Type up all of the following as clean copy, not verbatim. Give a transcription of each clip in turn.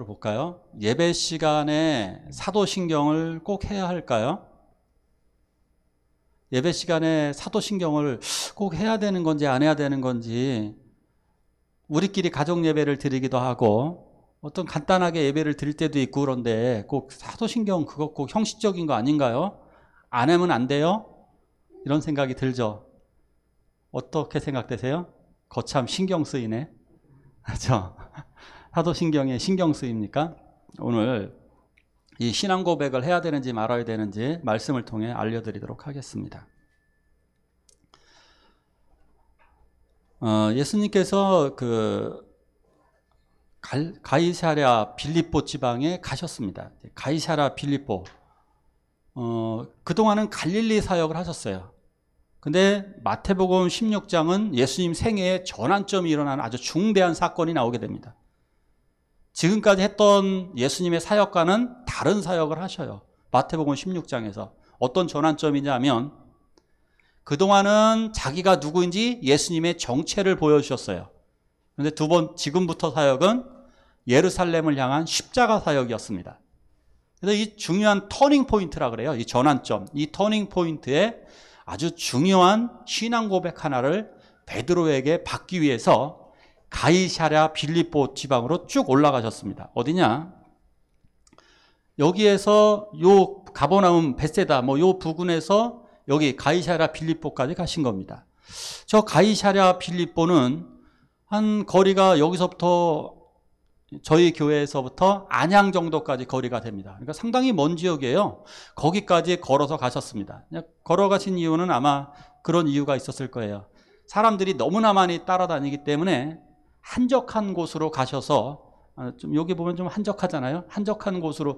볼까요? 예배 시간에 사도신경을 꼭 해야 할까요? 예배 시간에 사도신경을 꼭 해야 되는 건지 안 해야 되는 건지, 우리끼리 가족 예배를 드리기도 하고 어떤 간단하게 예배를 드릴 때도 있고, 그런데 꼭 사도신경 그거 꼭 형식적인 거 아닌가요? 안 하면 안 돼요? 이런 생각이 들죠. 어떻게 생각되세요? 거참 신경 쓰이네. 그렇죠? 사도신경에 신경 쓰입니까? 오늘 이 신앙 고백을 해야 되는지 말아야 되는지 말씀을 통해 알려드리도록 하겠습니다. 예수님께서 가이사랴 빌립보 지방에 가셨습니다. 가이사랴 빌립보. 그동안은 갈릴리 사역을 하셨어요. 근데 마태복음 16장은 예수님 생애에 전환점이 일어나는 아주 중대한 사건이 나오게 됩니다. 지금까지 했던 예수님의 사역과는 다른 사역을 하셔요. 마태복음 16장에서. 어떤 전환점이냐면, 그동안은 자기가 누구인지 예수님의 정체를 보여주셨어요. 그런데 지금부터 사역은 예루살렘을 향한 십자가 사역이었습니다. 그래서 이 중요한 터닝 포인트라 그래요. 이 전환점. 이 터닝 포인트에 아주 중요한 신앙 고백 하나를 베드로에게 받기 위해서 가이사랴 빌립보 지방으로 쭉 올라가셨습니다. 어디냐? 여기에서 요 가버나움 베세다 요 부근에서 여기 가이사랴 빌립보까지 가신 겁니다. 저 가이사랴 빌립보는 한 거리가 여기서부터 저희 교회에서부터 안양 정도까지 거리가 됩니다. 그러니까 상당히 먼 지역이에요. 거기까지 걸어서 가셨습니다. 걸어가신 이유는 아마 그런 이유가 있었을 거예요. 사람들이 너무나 많이 따라다니기 때문에 한적한 곳으로 가셔서, 좀 여기 보면 좀 한적하잖아요. 한적한 곳으로,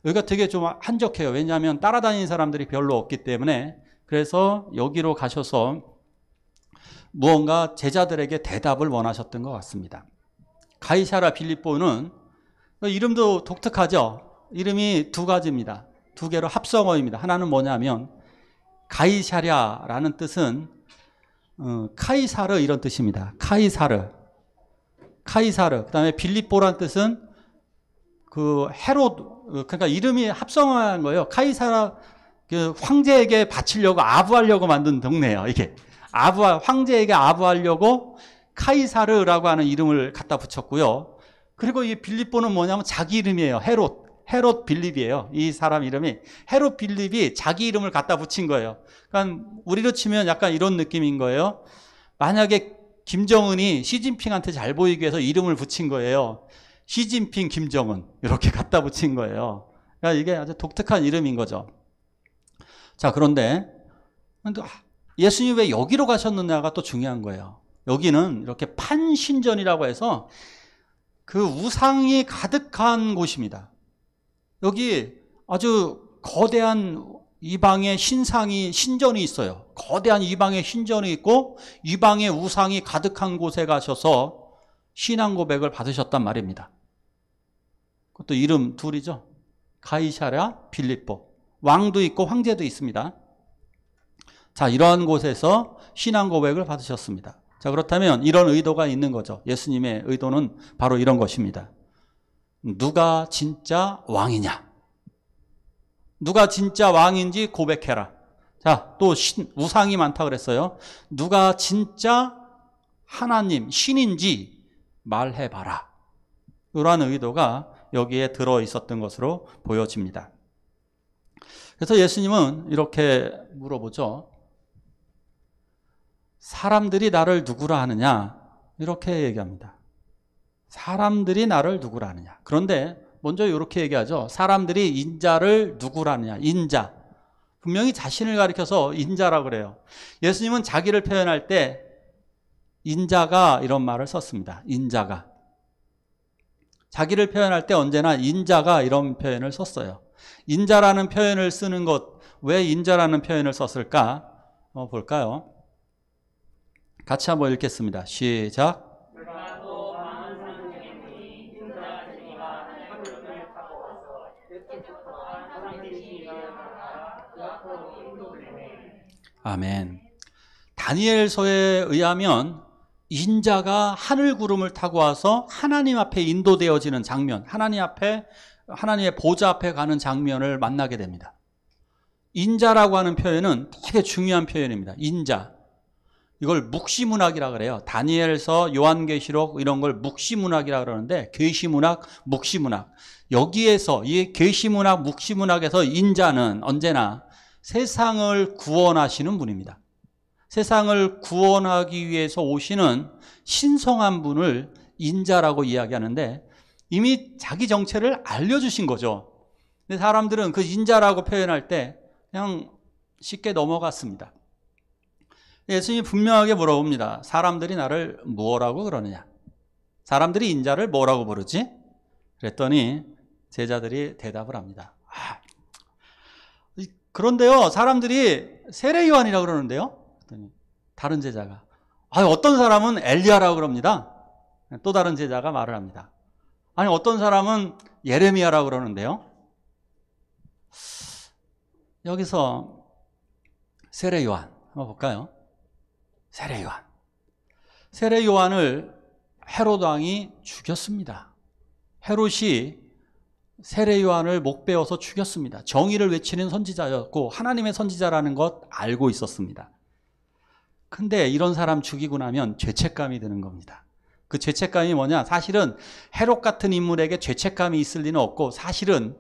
여기가 되게 좀 한적해요. 왜냐하면 따라다니는 사람들이 별로 없기 때문에. 그래서 여기로 가셔서 무언가 제자들에게 대답을 원하셨던 것 같습니다. 가이사랴 빌립보는 이름도 독특하죠. 이름이 두 가지입니다. 두 개로 합성어입니다. 하나는 뭐냐면 가이사랴라는 뜻은 카이사르 이런 뜻입니다. 카이사르. 그다음에 빌립보란 뜻은 헤롯, 그러니까 이름이 합성한 거예요. 카이사르, 황제에게 바치려고 아부하려고 만든 동네예요. 이게 황제에게 아부하려고 카이사르라고 하는 이름을 갖다 붙였고요. 그리고 이 빌립보는 뭐냐면 자기 이름이에요. 헤롯 빌립이에요. 이 사람 이름이 헤롯 빌립이 자기 이름을 갖다 붙인 거예요. 그러니까 우리로 치면 약간 이런 느낌인 거예요. 만약에 김정은이 시진핑한테 잘 보이기 위해서 이름을 붙인 거예요. 시진핑, 김정은 이렇게 갖다 붙인 거예요. 그러니까 이게 아주 독특한 이름인 거죠. 자, 그런데 예수님이 왜 여기로 가셨느냐가 또 중요한 거예요. 여기는 이렇게 판신전이라고 해서 그 우상이 가득한 곳입니다. 여기 아주 거대한 이방의 신전이 있어요. 거대한 이방의 신전이 있고 이방의 우상이 가득한 곳에 가셔서 신앙 고백을 받으셨단 말입니다. 그것도 이름 둘이죠. 가이사랴 빌립보. 왕도 있고 황제도 있습니다. 자, 이러한 곳에서 신앙 고백을 받으셨습니다. 자, 그렇다면 이런 의도가 있는 거죠. 예수님의 의도는 바로 이런 것입니다. 누가 진짜 왕이냐? 누가 진짜 왕인지 고백해라. 자, 또 우상이 많다 그랬어요. 누가 진짜 하나님, 신인지 말해봐라. 이러한 의도가 여기에 들어 있었던 것으로 보여집니다. 그래서 예수님은 이렇게 물어보죠. 사람들이 나를 누구라 하느냐? 이렇게 얘기합니다. 사람들이 나를 누구라 하느냐? 그런데 먼저 이렇게 얘기하죠. 사람들이 인자를 누구라 하느냐? 인자. 분명히 자신을 가리켜서 인자라고 그래요. 예수님은 자기를 표현할 때 인자가 이런 말을 썼습니다. 인자가. 자기를 표현할 때 언제나 인자가 이런 표현을 썼어요. 인자라는 표현을 쓰는 것, 왜 인자라는 표현을 썼을까? 볼까요? 같이 한번 읽겠습니다. 시작. 아멘. 다니엘서에 의하면 인자가 하늘 구름을 타고 와서 하나님 앞에 인도되어지는 장면, 하나님의 보좌 앞에 가는 장면을 만나게 됩니다. 인자라고 하는 표현은 되게 중요한 표현입니다. 인자. 이걸 묵시문학이라 그래요. 다니엘서, 요한계시록 이런 걸 묵시문학이라 그러는데, 계시문학, 묵시문학. 여기에서 이 계시문학, 묵시문학에서 인자는 언제나 세상을 구원하시는 분입니다. 세상을 구원하기 위해서 오시는 신성한 분을 인자라고 이야기하는데, 이미 자기 정체를 알려주신 거죠. 근데 사람들은 그 인자라고 표현할 때 그냥 쉽게 넘어갔습니다. 예수님이 분명하게 물어봅니다. 사람들이 나를 뭐라고 그러느냐? 사람들이 인자를 뭐라고 부르지? 그랬더니 제자들이 대답을 합니다. 그런데요, 사람들이 세례 요한이라고 그러는데요. 그랬더니 다른 제자가 어떤 사람은 엘리야라고 그럽니다. 또 다른 제자가 말을 합니다. 아니, 어떤 사람은 예레미야라고 그러는데요. 여기서 세례 요한 한번 볼까요? 세례 요한. 세례 요한을 헤롯 왕이 죽였습니다. 헤롯이 세례 요한을 목베어서 죽였습니다. 정의를 외치는 선지자였고 하나님의 선지자라는 것 알고 있었습니다. 근데 이런 사람 죽이고 나면 죄책감이 드는 겁니다. 그 죄책감이 뭐냐? 사실은 헤롯 같은 인물에게 죄책감이 있을 리는 없고, 사실은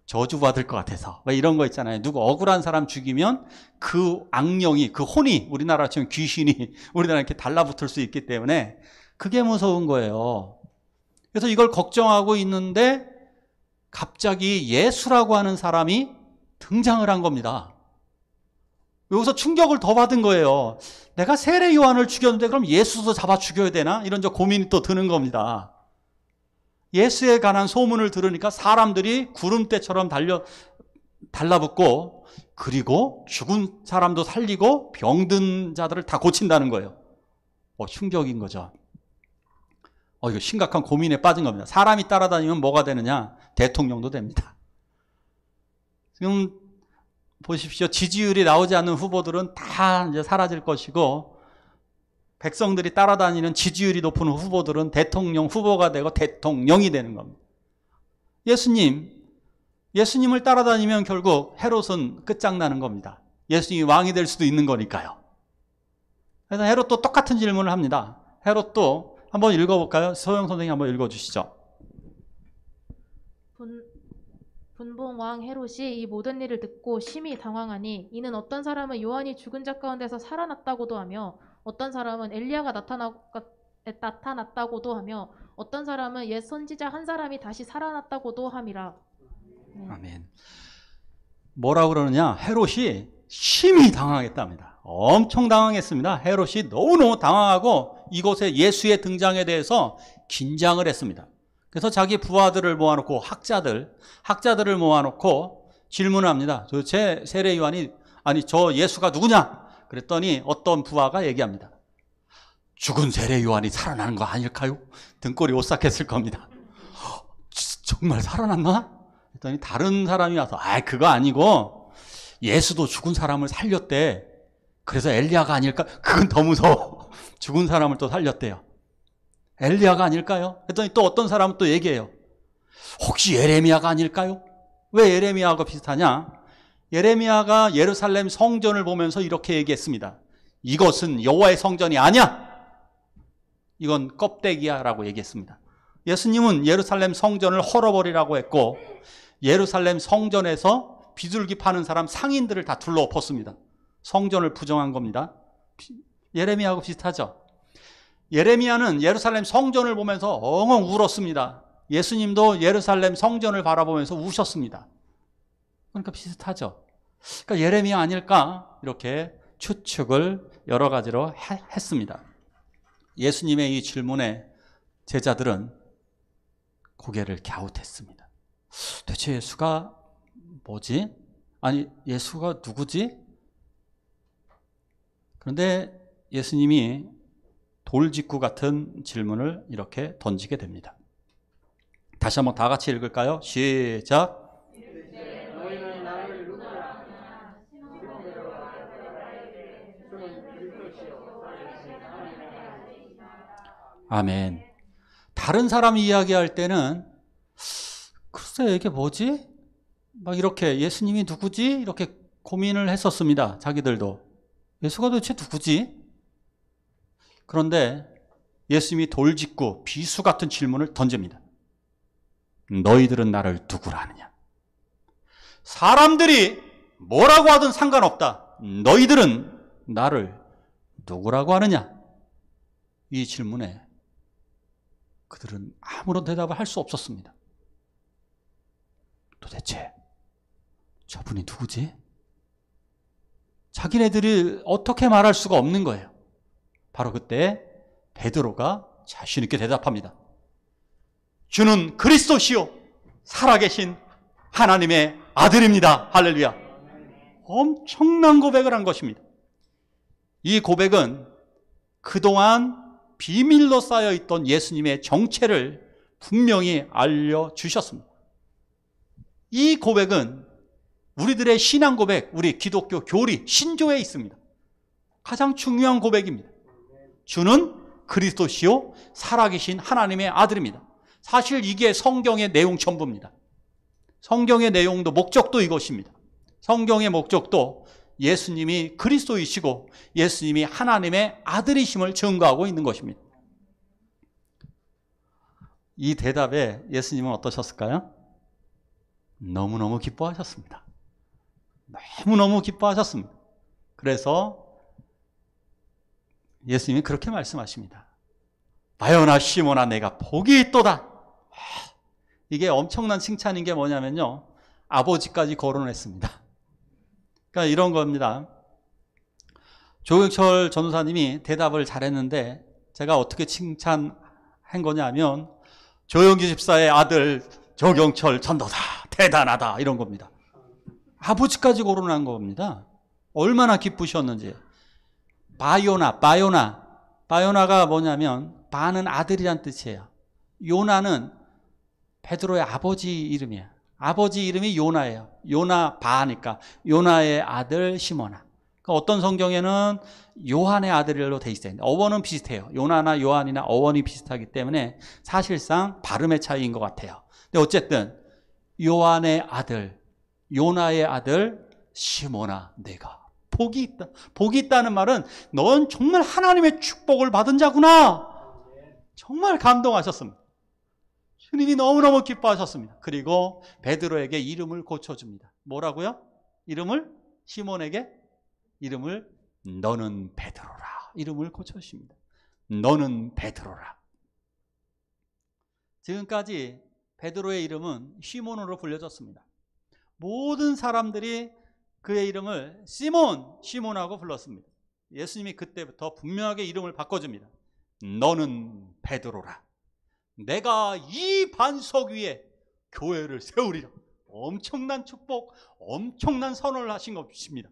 저주받을 것 같아서, 왜 이런 거 있잖아요. 누구 억울한 사람 죽이면 그 악령이, 그 혼이, 우리나라 치면 귀신이 우리나라 이렇게 달라붙을 수 있기 때문에 그게 무서운 거예요. 그래서 이걸 걱정하고 있는데 갑자기 예수라고 하는 사람이 등장을 한 겁니다. 여기서 충격을 더 받은 거예요. 내가 세례 요한을 죽였는데 그럼 예수도 잡아 죽여야 되나? 이런 고민이 또 드는 겁니다. 예수에 관한 소문을 들으니까 사람들이 구름대처럼 달라붙고, 그리고 죽은 사람도 살리고 병든 자들을 다 고친다는 거예요. 충격인 거죠. 이거 심각한 고민에 빠진 겁니다. 사람이 따라다니면 뭐가 되느냐? 대통령도 됩니다. 지금 보십시오. 지지율이 나오지 않는 후보들은 다 이제 사라질 것이고, 백성들이 따라다니는 지지율이 높은 후보들은 대통령 후보가 되고 대통령이 되는 겁니다. 예수님을 따라다니면 결국 헤롯은 끝장나는 겁니다. 예수님이 왕이 될 수도 있는 거니까요. 그래서 헤롯도 똑같은 질문을 합니다. 헤롯도 한번 읽어볼까요? 소영 선생님 한번 읽어주시죠. 분봉 왕 헤롯이 이 모든 일을 듣고 심히 당황하니, 이는 어떤 사람은 요한이 죽은 자 가운데서 살아났다고도 하며, 어떤 사람은 엘리야가 나타났다고도 하며, 어떤 사람은 옛 선지자 한 사람이 다시 살아났다고도 함이라. 아멘. 뭐라고 그러느냐? 헤롯이 심히 당황했답니다. 엄청 당황했습니다. 헤롯이 너무너무 당황하고 이곳에 예수의 등장에 대해서 긴장을 했습니다. 그래서 자기 부하들을 모아놓고 학자들을 모아놓고 질문을 합니다. 도대체 세례 요한이, 저 예수가 누구냐? 그랬더니 어떤 부하가 얘기합니다. 죽은 세례 요한이 살아나는 거 아닐까요? 등골이 오싹했을 겁니다. 정말 살아났나? 그랬더니 다른 사람이 와서 그거 아니고 예수도 죽은 사람을 살렸대. 그래서 엘리야가 아닐까? 그건 더 무서워. 죽은 사람을 또 살렸대요. 엘리야가 아닐까요? 그랬더니 또 어떤 사람은 또 얘기해요. 혹시 예레미야가 아닐까요? 왜 예레미야하고 비슷하냐? 예레미야가 예루살렘 성전을 보면서 이렇게 얘기했습니다. 이것은 여호와의 성전이 아니야. 이건 껍데기야 라고 얘기했습니다. 예수님은 예루살렘 성전을 헐어버리라고 했고, 예루살렘 성전에서 비둘기 파는 사람 상인들을 다 둘러엎었습니다. 성전을 부정한 겁니다. 예레미야하고 비슷하죠? 예레미야는 예루살렘 성전을 보면서 엉엉 울었습니다. 예수님도 예루살렘 성전을 바라보면서 우셨습니다. 그러니까 비슷하죠. 그러니까 예레미야 아닐까? 이렇게 추측을 여러 가지로 했습니다. 예수님의 이 질문에 제자들은 고개를 갸웃했습니다. 대체 예수가 뭐지? 예수가 누구지? 그런데 예수님이 돌직구 같은 질문을 이렇게 던지게 됩니다. 다시 한번 다 같이 읽을까요? 시작. 아멘. 다른 사람이 이야기할 때는 글쎄 이게 뭐지? 막 이렇게 예수님이 누구지? 이렇게 고민을 했었습니다. 자기들도. 예수가 도대체 누구지? 그런데 예수님이 돌직구 비수 같은 질문을 던집니다. 너희들은 나를 누구라 하느냐? 사람들이 뭐라고 하든 상관없다. 너희들은 나를 누구라고 하느냐? 이 질문에 그들은 아무런 대답을 할 수 없었습니다. 도대체 저분이 누구지? 자기네들이 어떻게 말할 수가 없는 거예요. 바로 그때 베드로가 자신 있게 대답합니다. 주는 그리스도시요 살아계신 하나님의 아들입니다. 할렐루야. 엄청난 고백을 한 것입니다. 이 고백은 그동안 비밀로 쌓여있던 예수님의 정체를 분명히 알려주셨습니다. 이 고백은 우리들의 신앙 고백, 우리 기독교 교리, 신조에 있습니다. 가장 중요한 고백입니다. 주는 그리스도시요 살아계신 하나님의 아들입니다. 사실 이게 성경의 내용 전부입니다. 성경의 내용도 목적도 이것입니다. 성경의 목적도 예수님이 그리스도이시고 예수님이 하나님의 아들이심을 증거하고 있는 것입니다. 이 대답에 예수님은 어떠셨을까요? 너무너무 기뻐하셨습니다. 너무너무 기뻐하셨습니다. 그래서 예수님이 그렇게 말씀하십니다. 바요나 시몬아 내가 복이 있도다. 이게 엄청난 칭찬인 게 뭐냐면요. 아버지까지 거론했습니다. 그러니까 이런 겁니다. 조경철 전도사님이 대답을 잘했는데 제가 어떻게 칭찬한 거냐면 조영기 집사의 아들 조경철 전도사 대단하다 이런 겁니다. 아버지까지 거론한 겁니다. 얼마나 기쁘셨는지. 바요나가 뭐냐면 바는 아들이란 뜻이에요. 요나는 베드로의 아버지 이름이에요. 아버지 이름이 요나예요. 요나 바니까 요나의 아들 시몬아. 그러니까 어떤 성경에는 요한의 아들로 돼 있어요. 어원은 비슷해요. 요나나 요한이나 어원이 비슷하기 때문에 사실상 발음의 차이인 것 같아요. 근데 어쨌든 요한의 아들, 요나의 아들 시몬아 내가 복이 있다. 복이 있다는 말은 넌 정말 하나님의 축복을 받은 자구나. 정말 감동하셨습니다. 주님이 너무너무 기뻐하셨습니다. 그리고 베드로에게 이름을 고쳐줍니다. 뭐라고요? 이름을 시몬에게 이름을 너는 베드로라. 이름을 고쳐주십니다. 너는 베드로라. 지금까지 베드로의 이름은 시몬으로 불려졌습니다. 모든 사람들이 그의 이름을 시몬하고 불렀습니다. 예수님이 그때부터 분명하게 이름을 바꿔줍니다. 너는 베드로라. 내가 이 반석 위에 교회를 세우리라. 엄청난 축복, 엄청난 선언을 하신 것입니다.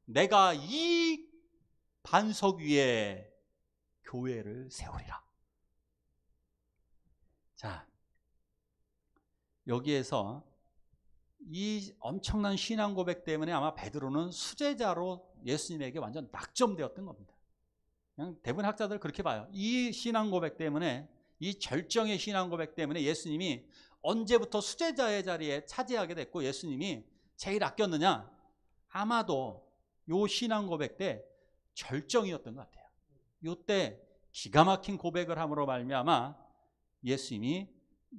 내가 이 반석 위에 교회를 세우리라. 자, 여기에서 이 엄청난 신앙 고백 때문에 아마 베드로는 수제자로 예수님에게 완전 낙점되었던 겁니다. 그냥 대부분 학자들 그렇게 봐요. 이 신앙 고백 때문에, 이 절정의 신앙 고백 때문에 예수님이 언제부터 수제자의 자리에 차지하게 됐고 예수님이 제일 아꼈느냐? 아마도 요 신앙 고백 때 절정이었던 것 같아요. 요때 기가 막힌 고백을 함으로 말미암아 예수님이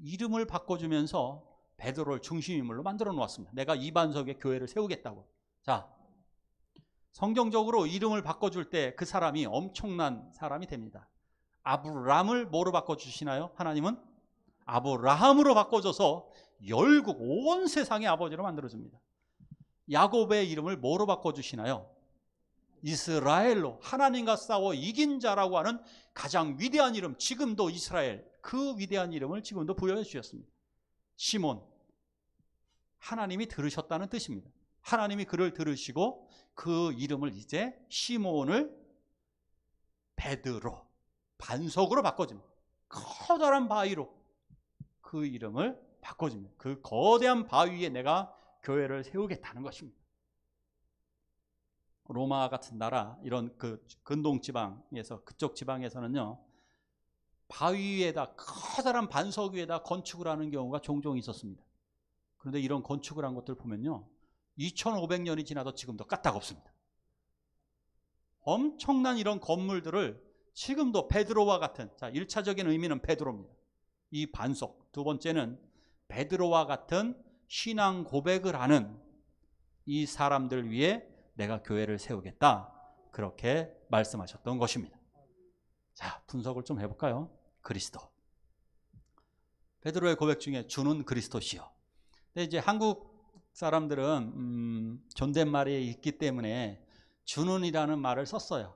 이름을 바꿔주면서 베드로를 중심인물로 만들어 놓았습니다. 내가 이 반석에 교회를 세우겠다고. 자, 성경적으로 이름을 바꿔줄 때 그 사람이 엄청난 사람이 됩니다. 아브람을 뭐로 바꿔주시나요? 하나님은 아브라함으로 바꿔줘서 열국 온 세상의 아버지로 만들어줍니다. 야곱의 이름을 뭐로 바꿔주시나요? 이스라엘로, 하나님과 싸워 이긴 자라고 하는 가장 위대한 이름, 지금도 이스라엘, 그 위대한 이름을 지금도 부여해 주셨습니다. 시몬, 하나님이 들으셨다는 뜻입니다. 하나님이 그를 들으시고 그 이름을 이제 시몬을 베드로, 반석으로 바꿔줍니다. 커다란 바위로 그 이름을 바꿔줍니다. 그 거대한 바위에 내가 교회를 세우겠다는 것입니다. 로마 같은 나라, 이런 그 근동 지방에서, 그쪽 지방에서는요, 바위 위에다 커다란 반석 위에다 건축을 하는 경우가 종종 있었습니다. 그런데 이런 건축을 한 것들 보면요, 2500년이 지나도 지금도 까딱없습니다. 엄청난 이런 건물들을 지금도 베드로와 같은, 자, 1차적인 의미는 베드로입니다. 이 반석. 두 번째는 베드로와 같은 신앙 고백을 하는 이 사람들 위해 내가 교회를 세우겠다, 그렇게 말씀하셨던 것입니다. 자, 분석을 좀 해볼까요? 그리스도. 베드로의 고백 중에 주는 그리스도시요. 근데 이제 한국 사람들은 존댓말이 있기 때문에 주는이라는 말을 썼어요.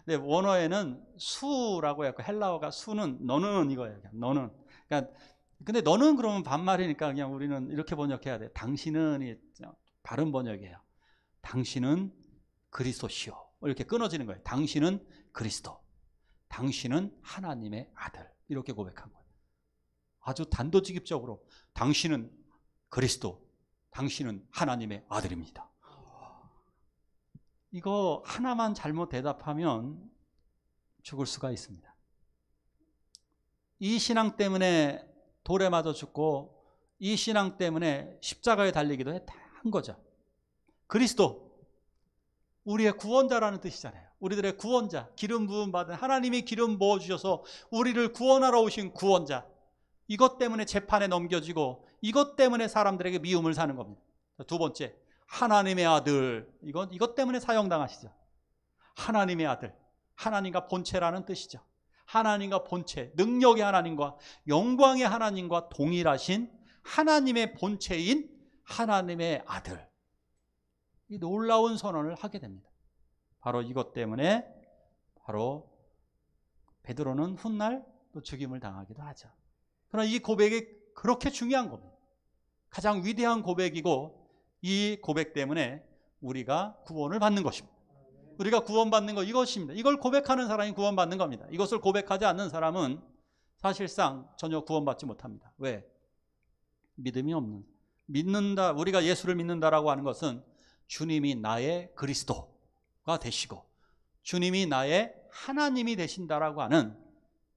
근데 원어에는 수라고 했고, 헬라어가 수는 너는 이거예요. 너는. 그러니까 근데 너는 그러면 반말이니까 그냥 우리는 이렇게 번역해야 돼. 당신은 바른 번역이에요. 당신은 그리스도시요. 이렇게 끊어지는 거예요. 당신은 그리스도. 당신은 하나님의 아들. 이렇게 고백한 거예요. 아주 단도직입적으로 당신은 그리스도, 당신은 하나님의 아들입니다. 이거 하나만 잘못 대답하면 죽을 수가 있습니다. 이 신앙 때문에 돌에 맞아 죽고, 이 신앙 때문에 십자가에 달리기도 한 거죠. 그리스도, 우리의 구원자라는 뜻이잖아요. 우리들의 구원자, 기름 부음 받은, 하나님이 기름 부어주셔서 우리를 구원하러 오신 구원자. 이것 때문에 재판에 넘겨지고, 이것 때문에 사람들에게 미움을 사는 겁니다. 두 번째, 하나님의 아들. 이것 때문에 사형당하시죠. 하나님의 아들. 하나님과 본체라는 뜻이죠. 하나님과 본체, 능력의 하나님과 영광의 하나님과 동일하신 하나님의 본체인 하나님의 아들. 이 놀라운 선언을 하게 됩니다. 바로 이것 때문에 바로 베드로는 훗날 또 죽임을 당하기도 하죠. 그러나 이 고백이 그렇게 중요한 겁니다. 가장 위대한 고백이고, 이 고백 때문에 우리가 구원을 받는 것입니다. 우리가 구원받는 것, 이것입니다. 이걸 고백하는 사람이 구원받는 겁니다. 이것을 고백하지 않는 사람은 사실상 전혀 구원받지 못합니다. 왜? 믿음이 없는. 믿는다, 우리가 예수를 믿는다라고 하는 것은 주님이 나의 그리스도가 되시고 주님이 나의 하나님이 되신다라고 하는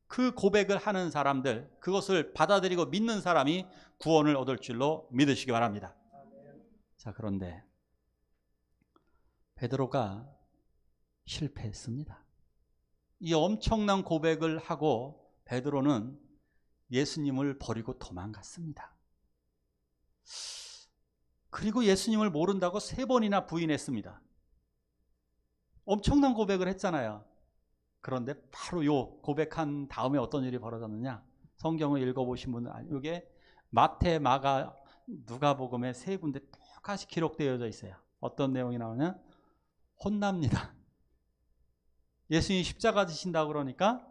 그 고백을 하는 사람들, 그것을 받아들이고 믿는 사람이 구원을 얻을 줄로 믿으시기 바랍니다. 자, 그런데 베드로가 실패했습니다. 이 엄청난 고백을 하고 베드로는 예수님을 버리고 도망갔습니다. 그리고 예수님을 모른다고 3번이나 부인했습니다. 엄청난 고백을 했잖아요. 그런데 바로 요 고백한 다음에 어떤 일이 벌어졌느냐? 성경을 읽어보신 분은 이게 마태, 마가, 누가복음에 3군데 똑같이 기록되어져 있어요. 어떤 내용이 나오냐? 혼납니다. 예수님이 십자가 지신다고 그러니까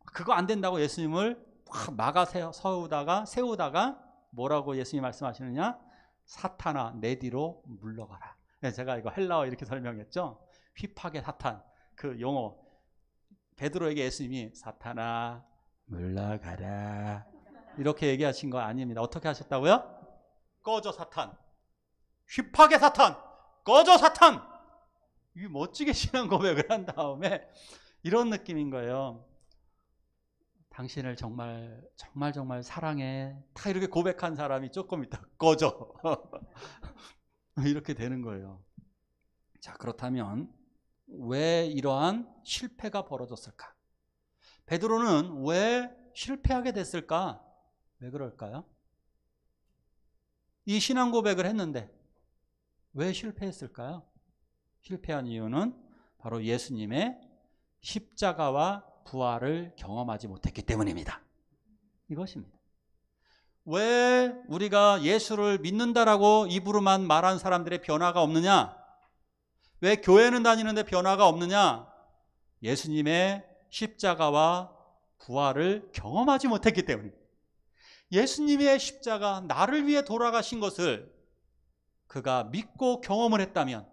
그거 안 된다고 예수님을 막아 세우다가 뭐라고 예수님이 말씀하시느냐? 사탄아, 내 뒤로 물러가라. 제가 이거 헬라어 이렇게 설명했죠. 휘파게 사탄, 그 용어. 베드로에게 예수님이 사탄아 물러가라 이렇게 얘기하신 거 아닙니다. 어떻게 하셨다고요? 꺼져 사탄, 휘파게 사탄, 꺼져 사탄. 이 멋지게 신앙 고백을 한 다음에 이런 느낌인 거예요. 당신을 정말 사랑해. 다 이렇게 고백한 사람이 조금 있다 꺼져. 이렇게 되는 거예요. 자, 그렇다면 왜 이러한 실패가 벌어졌을까? 베드로는 왜 실패하게 됐을까? 왜 그럴까요? 이 신앙 고백을 했는데 왜 실패했을까요? 실패한 이유는 바로 예수님의 십자가와 부활을 경험하지 못했기 때문입니다. 이것입니다. 왜 우리가 예수를 믿는다라고 입으로만 말한 사람들의 변화가 없느냐? 왜 교회는 다니는데 변화가 없느냐? 예수님의 십자가와 부활을 경험하지 못했기 때문입니다. 예수님의 십자가, 나를 위해 돌아가신 것을 그가 믿고 경험을 했다면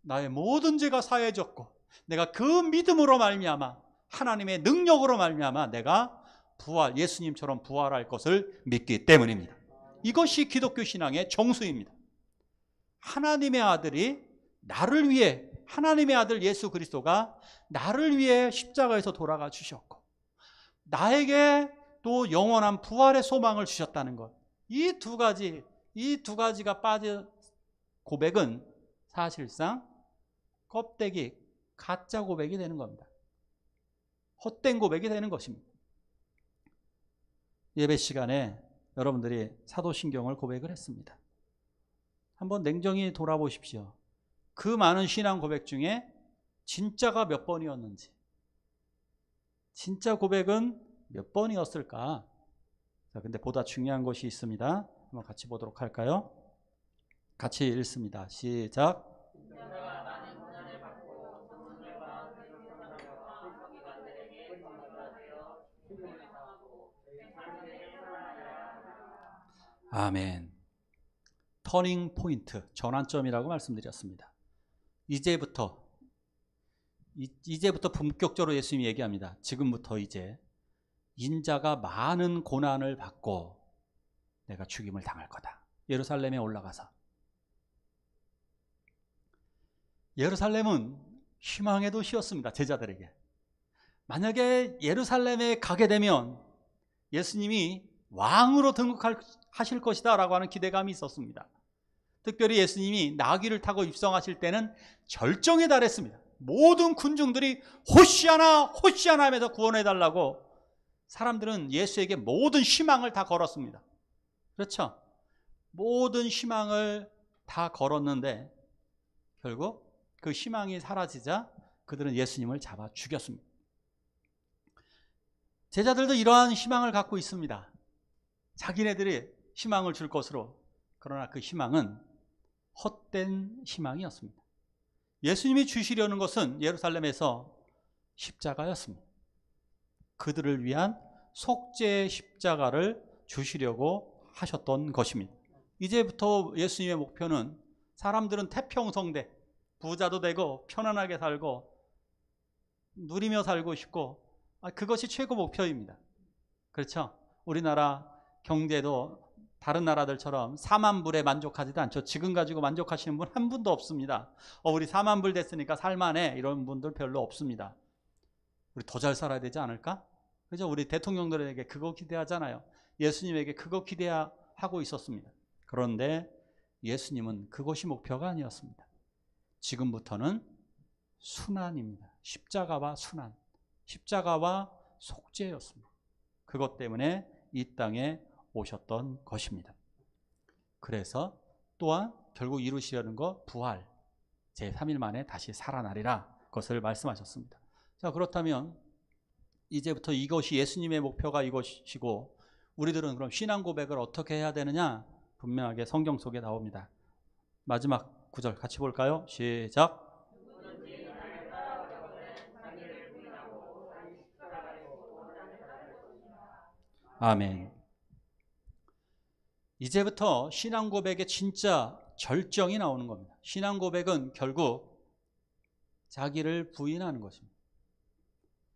나의 모든 죄가 사해졌고 내가 그 믿음으로 말미암아 하나님의 능력으로 말미암아 내가 예수님처럼 부활할 것을 믿기 때문입니다. 이것이 기독교 신앙의 정수입니다. 하나님의 아들이 나를 위해, 하나님의 아들 예수 그리스도가 나를 위해 십자가에서 돌아가 주셨고 나에게 또 영원한 부활의 소망을 주셨다는 것. 이 두 가지가 빠진 고백은 사실상 껍데기, 가짜 고백이 되는 겁니다. 헛된 고백이 되는 것입니다. 예배 시간에 여러분들이 사도신경을 고백을 했습니다. 한번 냉정히 돌아보십시오. 그 많은 신앙 고백 중에 진짜가 몇 번이었는지, 진짜 고백은 몇 번이었을까? 자, 근데 보다 중요한 것이 있습니다. 한번 같이 보도록 할까요? 같이 읽습니다. 시작. 아멘. 터닝 포인트, 전환점이라고 말씀드렸습니다. 이제부터 본격적으로 예수님이 얘기합니다. 지금부터 이제 인자가 많은 고난을 받고 내가 죽임을 당할 거다. 예루살렘에 올라가서. 예루살렘은 희망의 도시였습니다. 제자들에게. 만약에 예루살렘에 가게 되면 예수님이 왕으로 등극하실 것이다 라고 하는 기대감이 있었습니다. 특별히 예수님이 나귀를 타고 입성하실 때는 절정에 달했습니다. 모든 군중들이 호시아나 호시아나 하면서 구원해달라고 사람들은 예수에게 모든 희망을 다 걸었습니다. 그렇죠? 모든 희망을 다 걸었는데 결국 그 희망이 사라지자 그들은 예수님을 잡아 죽였습니다. 제자들도 이러한 희망을 갖고 있습니다. 자기네들이 희망을 줄 것으로. 그러나 그 희망은 헛된 희망이었습니다. 예수님이 주시려는 것은 예루살렘에서 십자가였습니다. 그들을 위한 속죄의 십자가를 주시려고 하셨던 것입니다. 이제부터 예수님의 목표는 사람들은 태평성대, 부자도 되고 편안하게 살고 누리며 살고 싶고 그것이 최고 목표입니다. 그렇죠? 우리나라 경제도 다른 나라들처럼 4만 불에 만족하지도 않죠. 지금 가지고 만족하시는 분 한 분도 없습니다. 우리 4만 불 됐으니까 살만해 이런 분들 별로 없습니다. 우리 더 잘 살아야 되지 않을까? 그죠? 우리 대통령들에게 그거 기대하잖아요. 예수님에게 그거 기대하고 있었습니다. 그런데 예수님은 그것이 목표가 아니었습니다. 지금부터는 순환입니다. 십자가와 순환, 십자가와 속죄였습니다. 그것 때문에 이 땅에 오셨던 것입니다. 그래서 또한 결국 이루시려는 것 부활, 제3일 만에 다시 살아나리라 그것을 말씀하셨습니다. 자, 그렇다면 이제부터 이것이 예수님의 목표가 이것이고 우리들은 그럼 신앙 고백을 어떻게 해야 되느냐? 분명하게 성경 속에 나옵니다. 마지막 구절 같이 볼까요? 시작. 아멘. 이제부터 신앙 고백의 진짜 절정이 나오는 겁니다. 신앙 고백은 결국 자기를 부인하는 것입니다.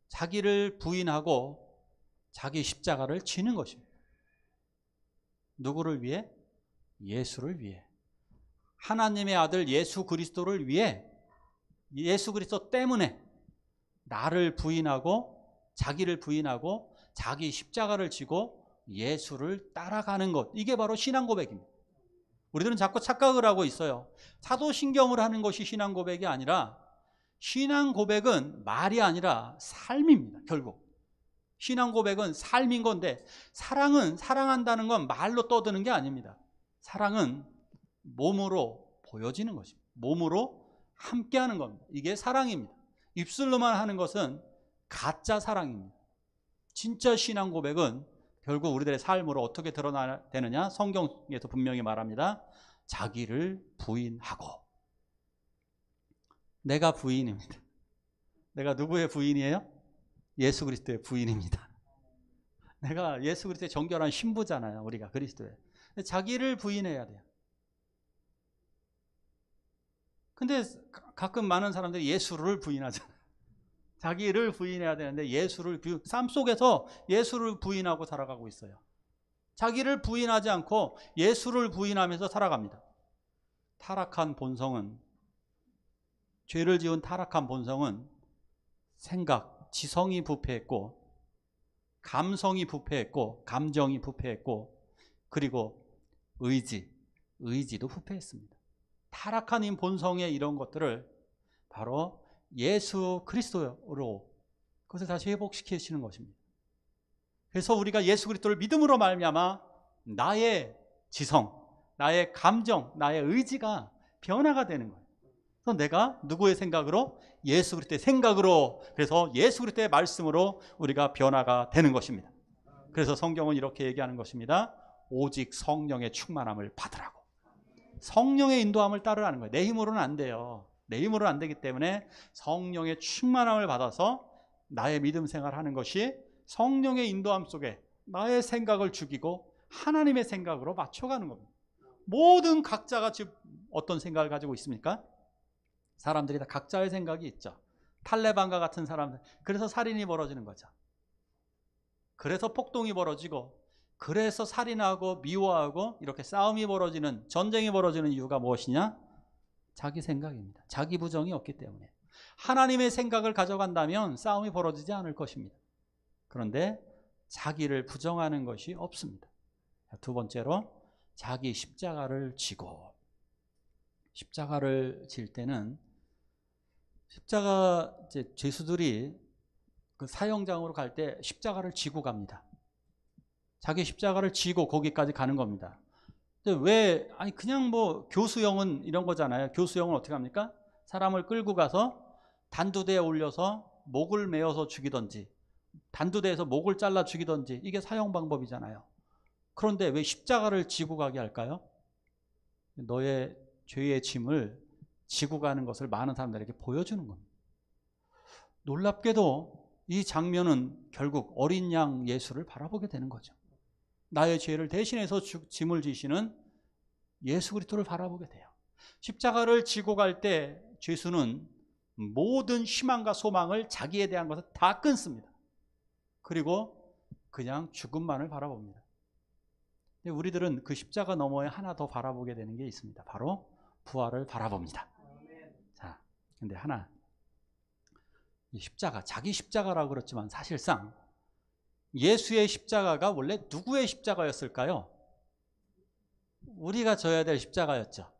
자기를 부인하고 자기 십자가를 지는 것입니다. 누구를 위해? 예수를 위해. 하나님의 아들 예수 그리스도를 위해, 예수 그리스도 때문에 나를 부인하고 자기를 부인하고 자기 십자가를 지고 예수를 따라가는 것. 이게 바로 신앙 고백입니다. 우리들은 자꾸 착각을 하고 있어요. 사도신경을 하는 것이 신앙 고백이 아니라 신앙 고백은 말이 아니라 삶입니다. 결국 신앙 고백은 삶인 건데 사랑은 사랑한다는 건 말로 떠드는 게 아닙니다. 사랑은 몸으로 보여지는 것입니다. 몸으로 함께하는 겁니다. 이게 사랑입니다. 입술로만 하는 것은 가짜 사랑입니다. 진짜 신앙 고백은 결국 우리들의 삶으로 어떻게 드러나야 되느냐? 성경에서 분명히 말합니다. 자기를 부인하고. 내가 부인입니다. 내가 누구의 부인이에요? 예수 그리스도의 부인입니다. 내가 예수 그리스도의 정결한 신부잖아요. 우리가 그리스도의. 자기를 부인해야 돼요. 근데 가끔 많은 사람들이 예수를 부인하잖아요. 자기를 부인해야 되는데 삶 속에서 예수를 부인하고 살아가고 있어요. 자기를 부인하지 않고 예수를 부인하면서 살아갑니다. 타락한 본성은, 죄를 지은 타락한 본성은 생각, 지성이 부패했고 감성이 부패했고, 감정이 부패했고, 그리고 의지도 부패했습니다. 타락한 이 본성의 이런 것들을 바로 예수 그리스도로 그것을 다시 회복시키시는 것입니다. 그래서 우리가 예수 그리스도를 믿음으로 말미암아 나의 지성, 나의 감정, 나의 의지가 변화가 되는 거예요. 그래서 내가 누구의 생각으로? 예수 그리스도의 생각으로, 그래서 예수 그리스도의 말씀으로 우리가 변화가 되는 것입니다. 그래서 성경은 이렇게 얘기하는 것입니다. 오직 성령의 충만함을 받으라고. 성령의 인도함을 따르라는 거예요. 내 힘으로는 안 돼요. 내 힘으로는 안 되기 때문에 성령의 충만함을 받아서 나의 믿음 생활하는 것이 성령의 인도함 속에 나의 생각을 죽이고 하나님의 생각으로 맞춰가는 겁니다. 모든 각자가 지금 어떤 생각을 가지고 있습니까? 사람들이 다 각자의 생각이 있죠. 탈레반과 같은 사람들. 그래서 살인이 벌어지는 거죠. 그래서 폭동이 벌어지고, 그래서 살인하고 미워하고 이렇게 싸움이 벌어지는, 전쟁이 벌어지는 이유가 무엇이냐? 자기 생각입니다. 자기 부정이 없기 때문에. 하나님의 생각을 가져간다면 싸움이 벌어지지 않을 것입니다. 그런데 자기를 부정하는 것이 없습니다. 두 번째로, 자기 십자가를 지고. 십자가를 질 때는 십자가 죄수들이 그 사형장으로 갈 때 십자가를 지고 갑니다. 자기 십자가를 지고 거기까지 가는 겁니다. 근데 왜, 아니 그냥 뭐 교수형은 이런 거잖아요. 교수형은 어떻게 합니까? 사람을 끌고 가서 단두대에 올려서 목을 메어서 죽이든지, 단두대에서 목을 잘라 죽이든지, 이게 사형 방법이잖아요. 그런데 왜 십자가를 지고 가게 할까요? 너의 죄의 짐을 지고 가는 것을 많은 사람들에게 보여주는 겁니다. 놀랍게도 이 장면은 결국 어린 양 예수를 바라보게 되는 거죠. 나의 죄를 대신해서 짐을 지시는 예수 그리스도를 바라보게 돼요. 십자가를 지고 갈 때 죄수는 모든 희망과 소망을, 자기에 대한 것을 다 끊습니다. 그리고 그냥 죽음만을 바라봅니다. 근데 우리들은 그 십자가 너머에 하나 더 바라보게 되는 게 있습니다. 바로 부활을 바라봅니다. 자, 근데 하나, 이 십자가, 자기 십자가라고 그렇지만 사실상 예수의 십자가가 원래 누구의 십자가였을까요? 우리가 져야 될 십자가였죠.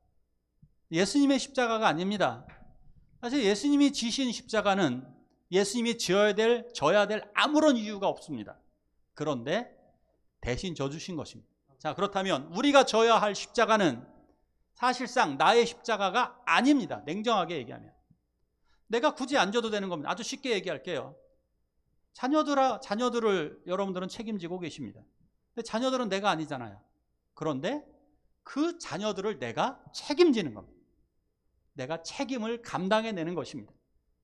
예수님의 십자가가 아닙니다. 사실 예수님이 지신 십자가는 예수님이 져야 될 아무런 이유가 없습니다. 그런데 대신 져주신 것입니다. 자, 그렇다면 우리가 져야 할 십자가는 사실상 나의 십자가가 아닙니다. 냉정하게 얘기하면. 내가 굳이 안 져도 되는 겁니다. 아주 쉽게 얘기할게요. 자녀들을 여러분들은 책임지고 계십니다. 근데 자녀들은 내가 아니잖아요. 그런데 그 자녀들을 내가 책임지는 겁니다. 내가 책임을 감당해내는 것입니다.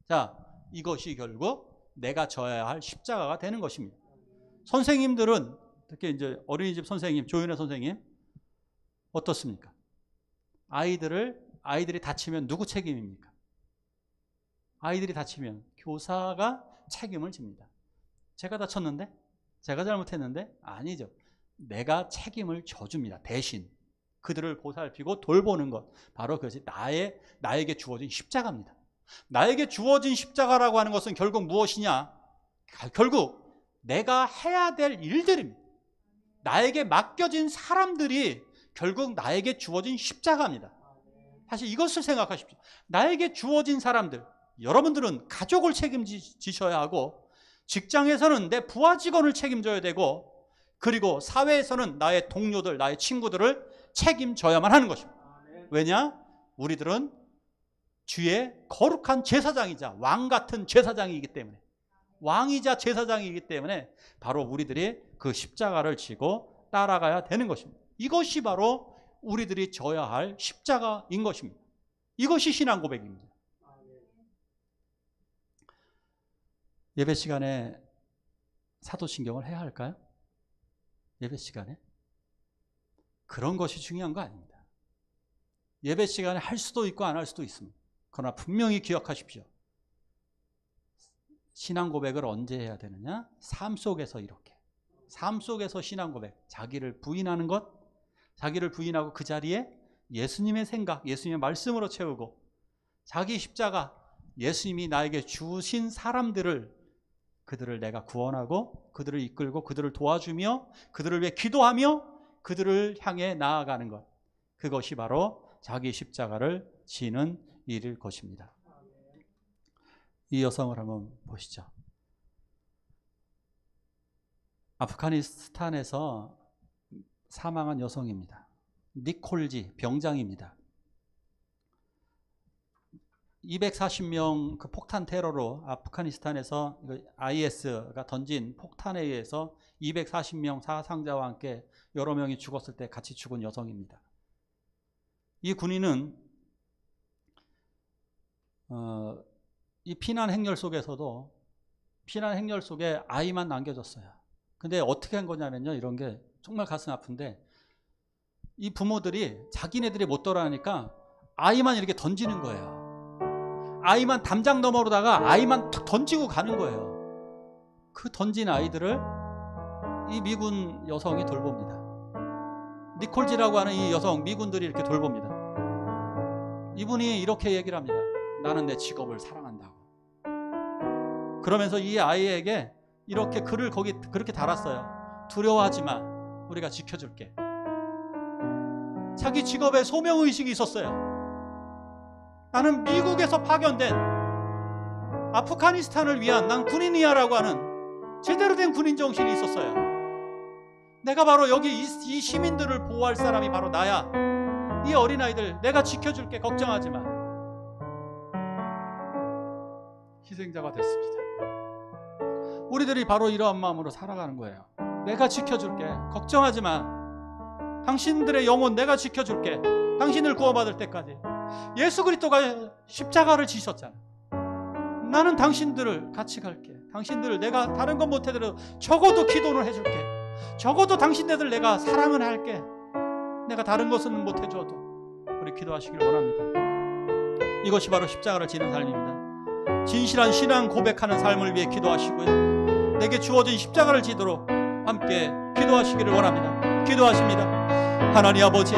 자, 이것이 결국 내가 져야 할 십자가가 되는 것입니다. 선생님들은, 특히 이제 어린이집 선생님, 조윤혜 선생님, 어떻습니까? 아이들이 다치면 누구 책임입니까? 아이들이 다치면 교사가 책임을 집니다. 제가 다쳤는데? 제가 잘못했는데? 아니죠. 내가 책임을 져줍니다. 대신 그들을 보살피고 돌보는 것, 바로 그것이 나에게 주어진 십자가입니다. 나에게 주어진 십자가라고 하는 것은 결국 무엇이냐? 결국 내가 해야 될 일들입니다. 나에게 맡겨진 사람들이 결국 나에게 주어진 십자가입니다. 사실 이것을 생각하십시오. 나에게 주어진 사람들, 여러분들은 가족을 책임지셔야 하고, 직장에서는 내 부하 직원을 책임져야 되고, 그리고 사회에서는 나의 동료들, 나의 친구들을 책임져야만 하는 것입니다. 왜냐? 우리들은 주의 거룩한 제사장이자 왕 같은 제사장이기 때문에, 왕이자 제사장이기 때문에 바로 우리들이 그 십자가를 지고 따라가야 되는 것입니다. 이것이 바로 우리들이 져야 할 십자가인 것입니다. 이것이 신앙 고백입니다. 예배 시간에 사도신경을 해야 할까요? 예배 시간에? 그런 것이 중요한 거 아닙니다. 예배 시간에 할 수도 있고 안 할 수도 있습니다. 그러나 분명히 기억하십시오. 신앙 고백을 언제 해야 되느냐? 삶 속에서 이렇게. 삶 속에서 신앙 고백. 자기를 부인하는 것, 자기를 부인하고 그 자리에 예수님의 생각, 예수님의 말씀으로 채우고, 자기 십자가, 예수님이 나에게 주신 사람들을 그들을 내가 구원하고 그들을 이끌고 그들을 도와주며 그들을 위해 기도하며 그들을 향해 나아가는 것. 그것이 바로 자기 십자가를 지는 일일 것입니다. 이 여성을 한번 보시죠. 아프가니스탄에서 사망한 여성입니다. 니콜지 병장입니다. 240명 그 폭탄 테러로 아프가니스탄에서 IS가 던진 폭탄에 의해서 240명 사상자와 함께 여러 명이 죽었을 때 같이 죽은 여성입니다. 이 군인은 이 피난 행렬 속에서도 피난 행렬 속에 아이만 남겨졌어요. 근데 어떻게 한 거냐면요, 이런 게 정말 가슴 아픈데 이 부모들이 자기네들이 못 돌아가니까 아이만 이렇게 던지는 거예요. 아이만 담장 너머로다가 아이만 툭 던지고 가는 거예요. 그 던진 아이들을 이 미군 여성이 돌봅니다. 니콜지라고 하는 이 여성, 미군들이 이렇게 돌봅니다. 이분이 이렇게 얘기를 합니다. 나는 내 직업을 사랑한다고. 그러면서 이 아이에게 이렇게 글을 거기 그렇게 달았어요. 두려워하지 마. 우리가 지켜줄게. 자기 직업에 소명의식이 있었어요. 나는 미국에서 파견된 아프가니스탄을 위한 난 군인이야라고 하는 제대로 된 군인 정신이 있었어요. 내가 바로 여기 이 시민들을 보호할 사람이 바로 나야. 이 어린아이들 내가 지켜줄게. 걱정하지 마. 희생자가 됐습니다. 우리들이 바로 이러한 마음으로 살아가는 거예요. 내가 지켜줄게. 걱정하지 마. 당신들의 영혼 내가 지켜줄게. 당신을 구원받을 때까지. 예수 그리스도가 십자가를 지셨잖아. 나는 당신들을 같이 갈게. 당신들을 내가 다른 건 못해도 적어도 기도를 해줄게. 적어도 당신네들 내가 사랑을 할게. 내가 다른 것은 못해줘도. 우리 기도하시길 원합니다. 이것이 바로 십자가를 지는 삶입니다. 진실한 신앙 고백하는 삶을 위해 기도하시고요. 내게 주어진 십자가를 지도록 함께 기도하시기를 원합니다. 기도하십니다. 하나님 아버지,